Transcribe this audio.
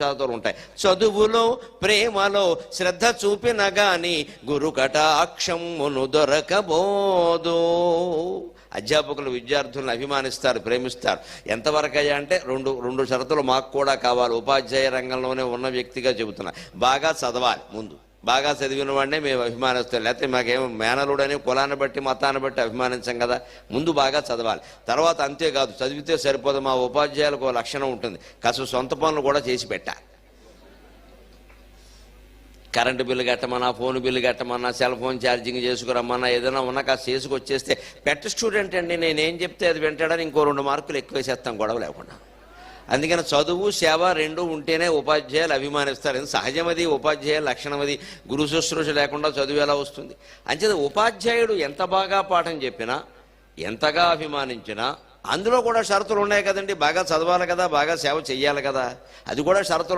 షరతులు ఉంటాయి. చదువులో ప్రేమలో శ్రద్ధ చూపిన గాని గురు కటాక్షమును దొరకబోదు. అధ్యాపకులు విద్యార్థులను అభిమానిస్తారు, ప్రేమిస్తారు. ఎంతవరకు అయ్యా అంటే రెండు షరతులు మాకు కూడా కావాలి. ఉపాధ్యాయ రంగంలోనే ఉన్న వ్యక్తిగా చెబుతున్నా. బాగా చదవాలి. ముందు బాగా చదివిన వాడినే మేము అభిమానిస్తాం. లేకపోతే మాకేమో మేనలుడని కులాన్ని బట్టి మతాన్ని బట్టి అభిమానించాం కదా. ముందు బాగా చదవాలి. తర్వాత అంతేకాదు, చదివితే సరిపోదు. మా ఉపాధ్యాయులకు ఒక లక్షణం ఉంటుంది, కాస్త సొంత పనులు కూడా చేసి పెట్టాలి. కరెంటు బిల్లు కట్టమన్నా, ఫోన్ బిల్లు కట్టమన్నా, సెల్ ఫోన్ ఛార్జింగ్ చేసుకురమ్మన్నా, ఏదైనా ఉన్నా కాస్త చేసుకొచ్చేస్తే పెద్ద స్టూడెంట్ అండి, నేనేం చెప్తే అది వింటాడని ఇంకో 2 మార్కులు ఎక్కువ వేసేస్తాం గొడవ లేకుండా. అందుకని చదువు సేవ రెండూ ఉంటేనే ఉపాధ్యాయులు అభిమానిస్తారు. సహజమది, ఉపాధ్యాయుల లక్షణమది. గురు శుశ్రూష లేకుండా చదువు ఎలా వస్తుంది? అంచేత ఉపాధ్యాయుడు ఎంత బాగా పాఠం చెప్పినా, ఎంతగా అభిమానించినా అందులో కూడా షరతులు ఉన్నాయి కదండి. బాగా చదవాలి కదా, బాగా సేవ చెయ్యాలి కదా, అది కూడా షరతులు.